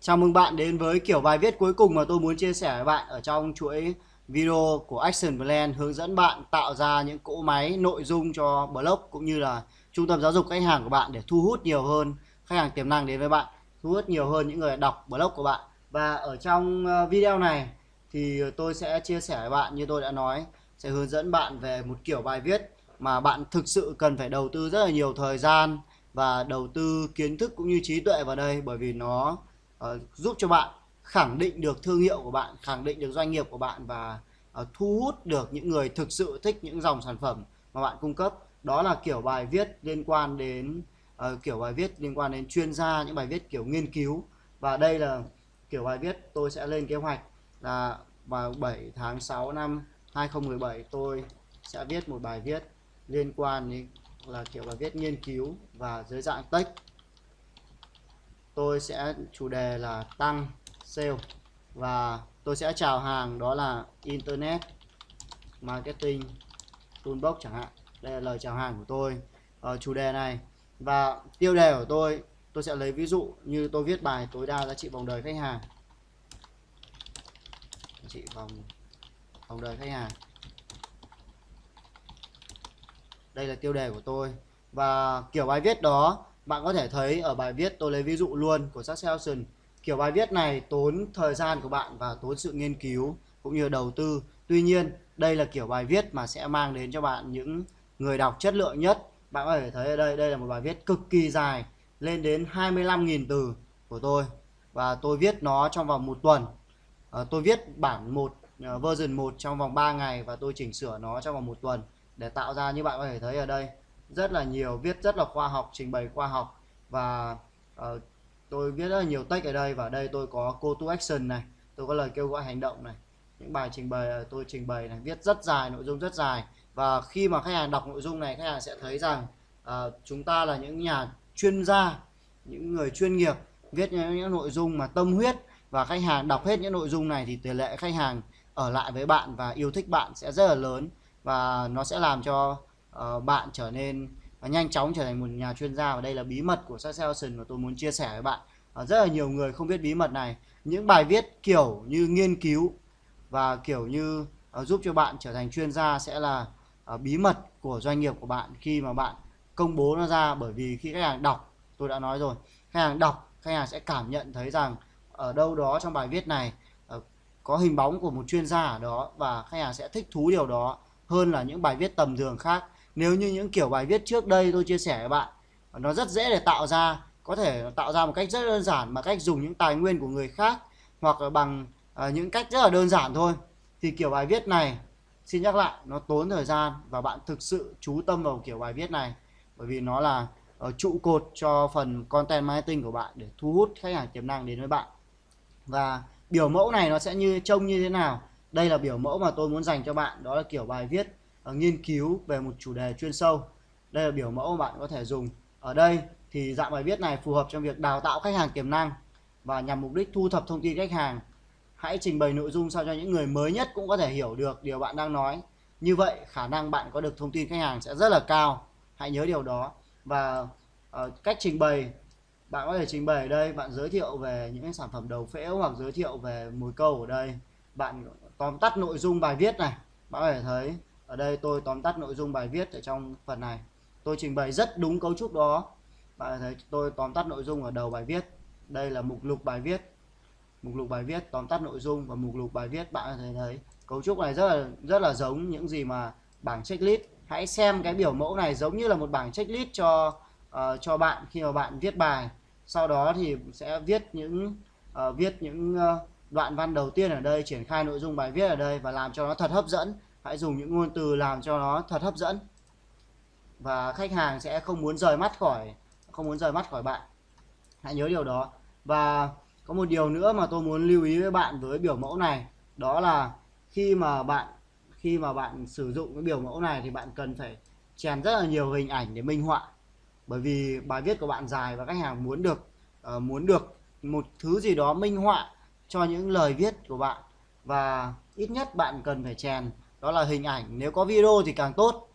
Chào mừng bạn đến với kiểu bài viết cuối cùng mà tôi muốn chia sẻ với bạn ở trong chuỗi video của Action Plan, hướng dẫn bạn tạo ra những cỗ máy nội dung cho blog cũng như là trung tâm giáo dục khách hàng của bạn để thu hút nhiều hơn khách hàng tiềm năng đến với bạn, thu hút nhiều hơn những người đọc blog của bạn. Và ở trong video này thì tôi sẽ chia sẻ với bạn, như tôi đã nói, sẽ hướng dẫn bạn về một kiểu bài viết mà bạn thực sự cần phải đầu tư rất là nhiều thời gian và đầu tư kiến thức cũng như trí tuệ vào đây, bởi vì nó giúp cho bạn khẳng định được thương hiệu của bạn, khẳng định được doanh nghiệp của bạn và thu hút được những người thực sự thích những dòng sản phẩm mà bạn cung cấp. Đó là kiểu bài viết liên quan đến chuyên gia, những bài viết kiểu nghiên cứu. Và đây là kiểu bài viết tôi sẽ lên kế hoạch là vào 7 tháng 6 năm 2017 tôi sẽ viết một bài viết liên quan đến là kiểu bài viết nghiên cứu và dưới dạng text. Tôi sẽ chủ đề là tăng sale và tôi sẽ chào hàng, đó là Internet Marketing Toolbox chẳng hạn. Đây là lời chào hàng của tôi ở chủ đề này. Và tiêu đề của tôi sẽ lấy ví dụ như tôi viết bài tối đa giá trị vòng đời khách hàng. Giá trị vòng đời khách hàng. Đây là tiêu đề của tôi. Và kiểu bài viết đó bạn có thể thấy ở bài viết tôi lấy ví dụ luôn của Succession. Kiểu bài viết này tốn thời gian của bạn và tốn sự nghiên cứu cũng như đầu tư. Tuy nhiên đây là kiểu bài viết mà sẽ mang đến cho bạn những người đọc chất lượng nhất. Bạn có thể thấy ở đây là một bài viết cực kỳ dài, lên đến 25.000 từ của tôi. Và tôi viết nó trong vòng một tuần. Tôi viết bản 1, version 1 trong vòng 3 ngày và tôi chỉnh sửa nó trong vòng một tuần để tạo ra, như bạn có thể thấy ở đây, rất là nhiều, viết rất là khoa học, trình bày khoa học. Và tôi viết rất là nhiều text ở đây, và đây tôi có call to action này, tôi có lời kêu gọi hành động này, những bài trình bày tôi trình bày này, viết rất dài, nội dung rất dài. Và khi mà khách hàng đọc nội dung này, khách hàng sẽ thấy rằng chúng ta là những nhà chuyên gia, những người chuyên nghiệp viết những nội dung mà tâm huyết, và khách hàng đọc hết những nội dung này thì tỷ lệ khách hàng ở lại với bạn và yêu thích bạn sẽ rất là lớn, và nó sẽ làm cho bạn trở nên nhanh chóng trở thành một nhà chuyên gia. Và đây là bí mật của Succession mà tôi muốn chia sẻ với bạn. Rất là nhiều người không biết bí mật này. Những bài viết kiểu như nghiên cứu và kiểu như giúp cho bạn trở thành chuyên gia sẽ là bí mật của doanh nghiệp của bạn khi mà bạn công bố nó ra. Bởi vì khi khách hàng đọc, tôi đã nói rồi, khách hàng đọc, khách hàng sẽ cảm nhận thấy rằng ở đâu đó trong bài viết này có hình bóng của một chuyên gia ở đó, và khách hàng sẽ thích thú điều đó hơn là những bài viết tầm thường khác. Nếu như những kiểu bài viết trước đây tôi chia sẻ với bạn, nó rất dễ để tạo ra, có thể tạo ra một cách rất đơn giản bằng cách dùng những tài nguyên của người khác, hoặc là bằng những cách rất là đơn giản thôi, thì kiểu bài viết này, xin nhắc lại, nó tốn thời gian và bạn thực sự chú tâm vào kiểu bài viết này, bởi vì nó là trụ cột cho phần content marketing của bạn để thu hút khách hàng tiềm năng đến với bạn. Và biểu mẫu này nó sẽ trông như thế nào? Đây là biểu mẫu mà tôi muốn dành cho bạn, đó là kiểu bài viết nghiên cứu về một chủ đề chuyên sâu. Đây là biểu mẫu mà bạn có thể dùng. Ở đây thì dạng bài viết này phù hợp trong việc đào tạo khách hàng tiềm năng và nhằm mục đích thu thập thông tin khách hàng. Hãy trình bày nội dung sao cho những người mới nhất cũng có thể hiểu được điều bạn đang nói. Như vậy khả năng bạn có được thông tin khách hàng sẽ rất là cao. Hãy nhớ điều đó. Và cách trình bày, bạn có thể trình bày ở đây, bạn giới thiệu về những sản phẩm đầu phễu hoặc giới thiệu về mồi câu. Ở đây bạn tóm tắt nội dung bài viết này. Bạn có thể thấy ở đây tôi tóm tắt nội dung bài viết ở trong phần này, tôi trình bày rất đúng cấu trúc đó. Bạn có thể thấy tôi tóm tắt nội dung ở đầu bài viết. Đây là mục lục bài viết, tóm tắt nội dung và mục lục bài viết. Bạn có thể thấy cấu trúc này rất là giống những gì mà bảng checklist. Hãy xem cái biểu mẫu này giống như là một bảng checklist cho bạn khi mà bạn viết bài. Sau đó thì sẽ viết những đoạn văn đầu tiên ở đây, triển khai nội dung bài viết ở đây và làm cho nó thật hấp dẫn. Hãy dùng những ngôn từ làm cho nó thật hấp dẫn và khách hàng sẽ không muốn rời mắt khỏi bạn. Hãy nhớ điều đó. Và có một điều nữa mà tôi muốn lưu ý với bạn với biểu mẫu này, đó là khi mà bạn sử dụng cái biểu mẫu này thì bạn cần phải chèn rất là nhiều hình ảnh để minh họa. Bởi vì bài viết của bạn dài và khách hàng muốn được một thứ gì đó minh họa cho những lời viết của bạn, và ít nhất bạn cần phải chèn đó là hình ảnh. Nếu có video thì càng tốt.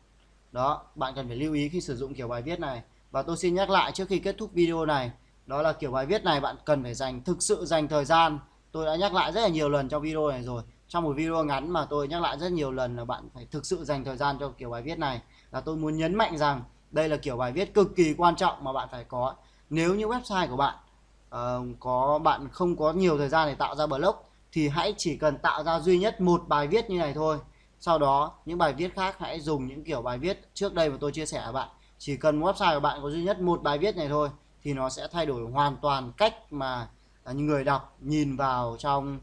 Đó, bạn cần phải lưu ý khi sử dụng kiểu bài viết này. Và tôi xin nhắc lại trước khi kết thúc video này, Đó là kiểu bài viết này bạn cần phải thực sự dành thời gian. Tôi đã nhắc lại rất là nhiều lần trong video này rồi. Trong một video ngắn mà tôi nhắc lại rất nhiều lần là bạn phải thực sự dành thời gian cho kiểu bài viết này. Là tôi muốn nhấn mạnh rằng đây là kiểu bài viết cực kỳ quan trọng mà bạn phải có. Nếu như website của bạn bạn không có nhiều thời gian để tạo ra blog thì hãy chỉ cần tạo ra duy nhất một bài viết như này thôi. Sau đó những bài viết khác hãy dùng những kiểu bài viết trước đây mà tôi chia sẻ với bạn. Chỉ cần website của bạn có duy nhất một bài viết này thôi thì nó sẽ thay đổi hoàn toàn cách mà những người đọc nhìn vào trong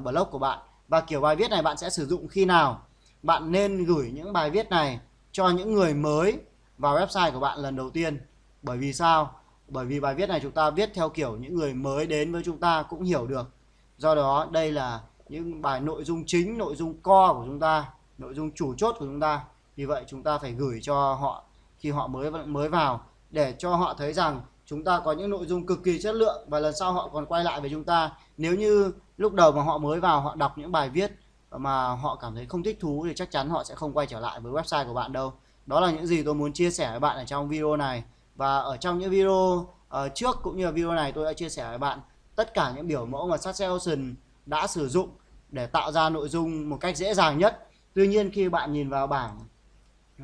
blog của bạn. Và kiểu bài viết này bạn sẽ sử dụng khi nào? Bạn nên gửi những bài viết này cho những người mới vào website của bạn lần đầu tiên. Bởi vì sao? Bởi vì bài viết này chúng ta viết theo kiểu những người mới đến với chúng ta cũng hiểu được. Do đó đây là những bài nội dung chính, nội dung core của chúng ta, nội dung chủ chốt của chúng ta. Vì vậy chúng ta phải gửi cho họ khi họ mới vào để cho họ thấy rằng chúng ta có những nội dung cực kỳ chất lượng và lần sau họ còn quay lại với chúng ta. Nếu như lúc đầu mà họ mới vào họ đọc những bài viết mà họ cảm thấy không thích thú thì chắc chắn họ sẽ không quay trở lại với website của bạn đâu. Đó là những gì tôi muốn chia sẻ với bạn ở trong video này. Và ở trong những video trước cũng như là video này tôi đã chia sẻ với bạn tất cả những biểu mẫu mà Success Ocean đã sử dụng để tạo ra nội dung một cách dễ dàng nhất. Tuy nhiên khi bạn nhìn vào bảng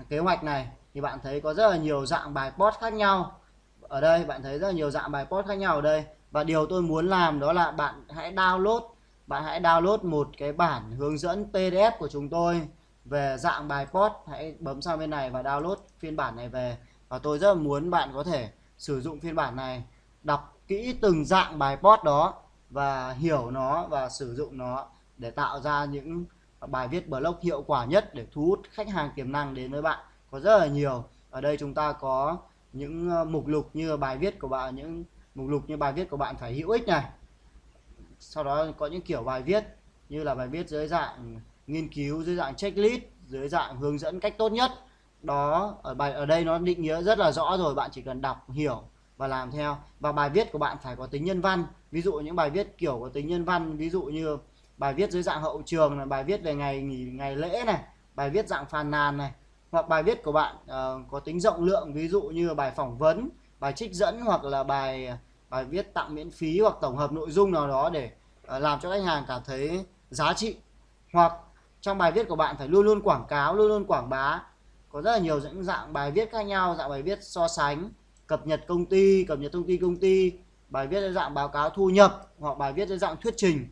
kế hoạch này thì bạn thấy có rất là nhiều dạng bài post khác nhau. Ở đây bạn thấy rất là nhiều dạng bài post khác nhau ở đây. Và điều tôi muốn làm đó là bạn hãy download một cái bản hướng dẫn PDF của chúng tôi về dạng bài post. Hãy bấm sang bên này và download phiên bản này về. Và tôi rất là muốn bạn có thể sử dụng phiên bản này, đọc kỹ từng dạng bài post đó và hiểu nó và sử dụng nó để tạo ra những bài viết blog hiệu quả nhất để thu hút khách hàng tiềm năng đến với bạn. Có rất là nhiều. Ở đây chúng ta có những mục lục như bài viết của bạn, những mục lục như bài viết của bạn phải hữu ích này. Sau đó có những kiểu bài viết như là bài viết dưới dạng nghiên cứu, dưới dạng checklist, dưới dạng hướng dẫn cách tốt nhất. Đó, ở đây nó định nghĩa rất là rõ rồi, bạn chỉ cần đọc, hiểu và làm theo. Và bài viết của bạn phải có tính nhân văn. Ví dụ những bài viết kiểu có tính nhân văn, ví dụ như bài viết dưới dạng hậu trường là bài viết về ngày nghỉ, ngày lễ này, bài viết dạng phàn nàn này, hoặc bài viết của bạn có tính rộng lượng, ví dụ như bài phỏng vấn, bài trích dẫn hoặc là bài viết tặng miễn phí hoặc tổng hợp nội dung nào đó để làm cho khách hàng cảm thấy giá trị. Hoặc trong bài viết của bạn phải luôn luôn quảng cáo, luôn luôn quảng bá. Có rất là nhiều những dạng bài viết khác nhau, dạng bài viết so sánh, cập nhật công ty, cập nhật thông tin công ty, bài viết dưới dạng báo cáo thu nhập hoặc bài viết dưới dạng thuyết trình.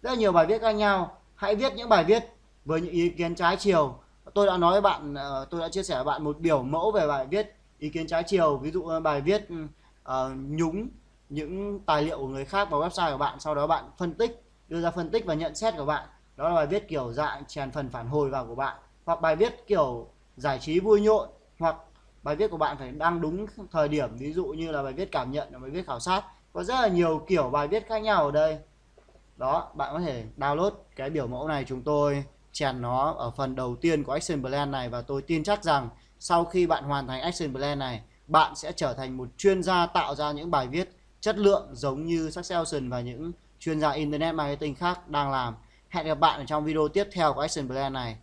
Rất là nhiều bài viết khác nhau. Hãy viết những bài viết với những ý kiến trái chiều. Tôi đã nói với bạn, tôi đã chia sẻ với bạn một biểu mẫu về bài viết ý kiến trái chiều. Ví dụ bài viết nhúng những tài liệu của người khác vào website của bạn, sau đó bạn phân tích, đưa ra phân tích và nhận xét của bạn. Đó là bài viết kiểu dạng chèn phần phản hồi vào của bạn. Hoặc bài viết kiểu giải trí vui nhộn, hoặc bài viết của bạn phải đăng đúng thời điểm, ví dụ như là bài viết cảm nhận, bài viết khảo sát. Có rất là nhiều kiểu bài viết khác nhau ở đây. Đó, bạn có thể download cái biểu mẫu này, chúng tôi chèn nó ở phần đầu tiên của Action Plan này. Và tôi tin chắc rằng sau khi bạn hoàn thành Action Plan này, bạn sẽ trở thành một chuyên gia tạo ra những bài viết chất lượng giống như Success Ocean và những chuyên gia Internet Marketing khác đang làm. Hẹn gặp bạn ở trong video tiếp theo của Action Plan này.